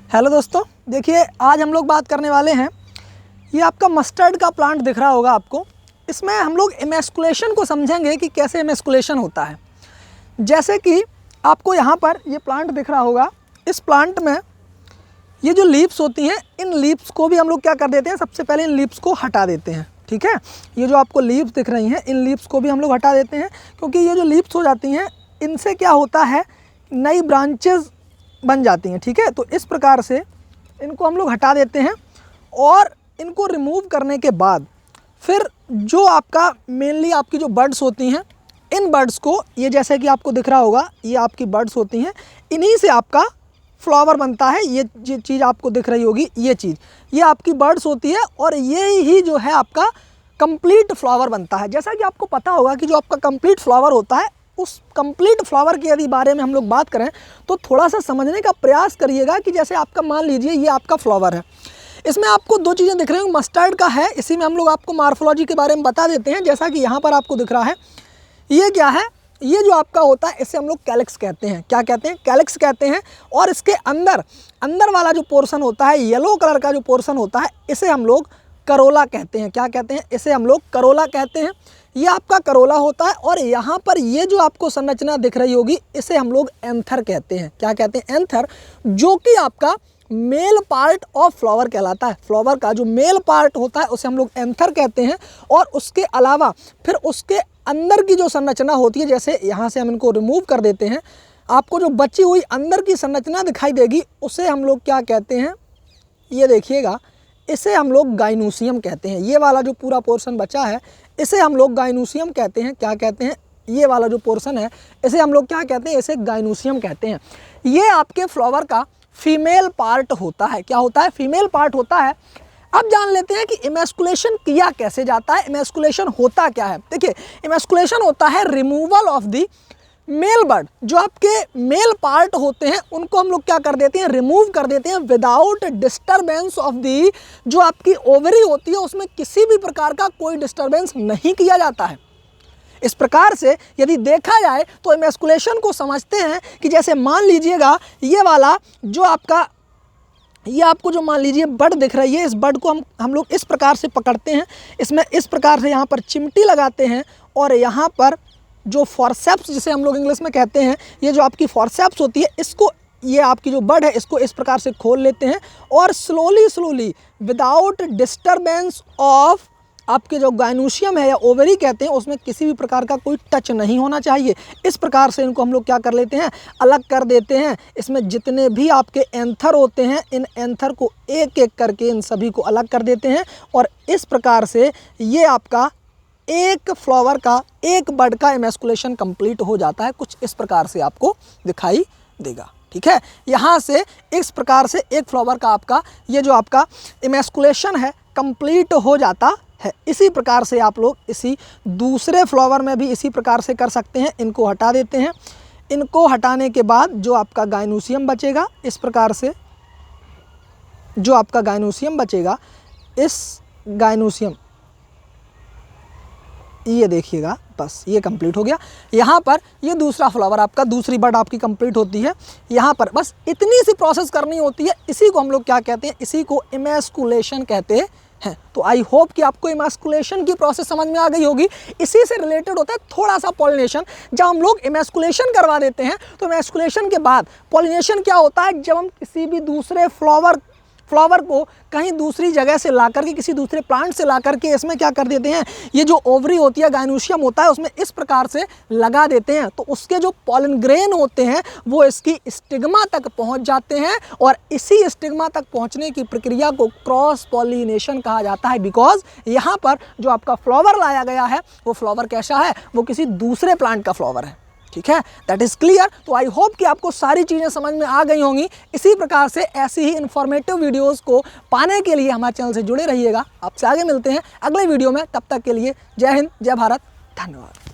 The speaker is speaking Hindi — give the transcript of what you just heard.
हेलो दोस्तों, देखिए आज हम लोग बात करने वाले हैं। ये आपका मस्टर्ड का प्लांट दिख रहा होगा आपको। इसमें हम लोग इमेस्कुलेशन को समझेंगे कि कैसे इमेस्कुलेशन होता है। जैसे कि आपको यहाँ पर ये प्लांट दिख रहा होगा। इस प्लांट में ये जो लीव्स होती हैं, इन लीव्स को भी हम लोग क्या कर देते हैं, सबसे पहले इन लीव्स को हटा देते हैं। ठीक है, ये जो आपको लीव्स दिख रही हैं, इन लीव्स को भी हम लोग हटा देते हैं, क्योंकि ये जो लीव्स हो जाती हैं इनसे क्या होता है, नई ब्रांचेस बन जाती हैं। ठीक है, तो इस प्रकार से इनको हम लोग हटा देते हैं और इनको रिमूव करने के बाद फिर जो आपका मेनली आपकी जो बड्स होती हैं, इन बड्स को, ये जैसे कि आपको दिख रहा होगा, ये आपकी बड्स होती हैं, इन्हीं से आपका फ्लावर बनता है। ये चीज़ आपको दिख रही होगी, ये चीज़, ये आपकी बड्स होती है और ये ही जो है आपका कंप्लीट फ्लावर बनता है। जैसा कि आपको पता होगा कि जो आपका कंप्लीट फ्लावर होता है, उस कंप्लीट फ्लावर के यदि बारे में हम लोग बात करें तो थोड़ा सा समझने का प्रयास करिएगा कि जैसे आपका मान लीजिए ये आपका फ्लावर है, इसमें आपको दो चीज़ें दिख रही हैं। मस्टर्ड का है, इसी में हम लोग आपको मार्फोलॉजी के बारे में बता देते हैं। जैसा कि यहाँ पर आपको दिख रहा है, ये क्या है, ये जो आपका होता है इसे हम लोग कैलिक्स कहते हैं। क्या कहते हैं? कैलिक्स कहते हैं। और इसके अंदर वाला जो पोर्शन होता है, येलो कलर का जो पोर्शन होता है, इसे हम लोग करोला कहते हैं। क्या कहते हैं? इसे हम लोग करोला कहते हैं। ये आपका करोला होता है और यहाँ पर ये जो आपको संरचना दिख रही होगी, इसे हम लोग एंथर कहते हैं। क्या कहते हैं? एंथर, जो कि आपका मेल पार्ट ऑफ फ्लावर कहलाता है। फ्लावर का जो मेल पार्ट होता है उसे हम लोग एंथर कहते हैं। और उसके अलावा फिर उसके अंदर की जो संरचना होती है, जैसे यहाँ से हम इनको रिमूव कर देते हैं, आपको जो बची हुई अंदर की संरचना दिखाई देगी, उसे हम लोग क्या कहते हैं, ये देखिएगा, इसे हम लोग गाइनोसियम कहते हैं। ये वाला जो पूरा पोर्शन बचा है, इसे हम लोग गाइनोसियम कहते हैं। क्या कहते हैं? ये वाला जो पोर्शन है, इसे हम लोग क्या कहते हैं, इसे गाइनोसियम कहते हैं। ये आपके फ्लावर का फीमेल पार्ट होता है। क्या होता है? फीमेल पार्ट होता है। अब जान लेते हैं कि इमेस्कुलेशन किया कैसे जाता है, इमेस्कुलेशन होता क्या है। देखिए, इमेस्कुलेशन होता है रिमूवल ऑफ द मेल बड। जो आपके मेल पार्ट होते हैं उनको हम लोग क्या कर देते हैं, रिमूव कर देते हैं विदाउट डिस्टर्बेंस ऑफ दी, जो आपकी ओवरी होती है उसमें किसी भी प्रकार का कोई डिस्टर्बेंस नहीं किया जाता है। इस प्रकार से यदि देखा जाए तो इमेस्कुलेशन को समझते हैं कि जैसे मान लीजिएगा ये वाला जो आपका, ये आपको जो मान लीजिए बड दिख रही है, इस बड को हम लोग इस प्रकार से पकड़ते हैं, इसमें इस प्रकार से यहाँ पर चिमटी लगाते हैं और यहाँ पर जो फॉरसेप्स जिसे हम लोग इंग्लिश में कहते हैं, ये जो आपकी फॉरसेप्स होती है, इसको, ये आपकी जो बड है, इसको इस प्रकार से खोल लेते हैं और स्लोली विदाउट डिस्टर्बेंस ऑफ आपके जो गाइनोसियम है या ओवरी कहते हैं, उसमें किसी भी प्रकार का कोई टच नहीं होना चाहिए। इस प्रकार से इनको हम लोग क्या कर लेते हैं, अलग कर देते हैं। इसमें जितने भी आपके एंथर होते हैं, इन एंथर को एक एक करके इन सभी को अलग कर देते हैं और इस प्रकार से ये आपका एक फ्लावर का, एक बड का इमेस्कुलेशन कंप्लीट हो जाता है। कुछ इस प्रकार से आपको दिखाई देगा। ठीक है, यहाँ से इस प्रकार से एक फ्लावर का आपका ये जो आपका इमेस्कुलेशन है कंप्लीट हो जाता है। इसी प्रकार से आप लोग इसी दूसरे फ्लावर में भी इसी प्रकार से कर सकते हैं। इनको हटा देते हैं। इनको हटाने के बाद जो आपका गाइनोसियम बचेगा, इस प्रकार से जो आपका गाइनोसियम बचेगा, इस गाइनोसियम, ये देखिएगा, बस ये कंप्लीट हो गया। यहाँ पर ये दूसरा फ्लावर आपका, दूसरी बड आपकी कंप्लीट होती है। यहाँ पर बस इतनी सी प्रोसेस करनी होती है। इसी को हम लोग क्या कहते हैं, इसी को इमेस्कुलेशन कहते हैं। तो आई होप कि आपको इमेस्कुलेशन की प्रोसेस समझ में आ गई होगी। इसी से रिलेटेड होता है थोड़ा सा पॉलिनेशन। जब हम लोग इमेस्कुलेशन करवा देते हैं तो इमेस्कुलेशन के बाद पॉलिनेशन क्या होता है, जब हम किसी भी दूसरे फ्लावर को कहीं दूसरी जगह से ला करके, किसी दूसरे प्लांट से ला करके इसमें क्या कर देते हैं, ये जो ओवरी होती है, गाइनोसियम होता है, उसमें इस प्रकार से लगा देते हैं। तो उसके जो पॉलन ग्रेन होते हैं वो इसकी स्टिग्मा तक पहुंच जाते हैं और इसी स्टिग्मा तक पहुंचने की प्रक्रिया को क्रॉस पॉलिनेशन कहा जाता है। बिकॉज यहाँ पर जो आपका फ्लावर लाया गया है, वो फ्लावर कैसा है, वो किसी दूसरे प्लांट का फ्लावर है। ठीक है, दैट इज़ क्लियर। तो आई होप कि आपको सारी चीज़ें समझ में आ गई होंगी। इसी प्रकार से ऐसी ही इन्फॉर्मेटिव वीडियोस को पाने के लिए हमारे चैनल से जुड़े रहिएगा। आपसे आगे मिलते हैं अगले वीडियो में। तब तक के लिए जय हिंद, जय भारत, धन्यवाद।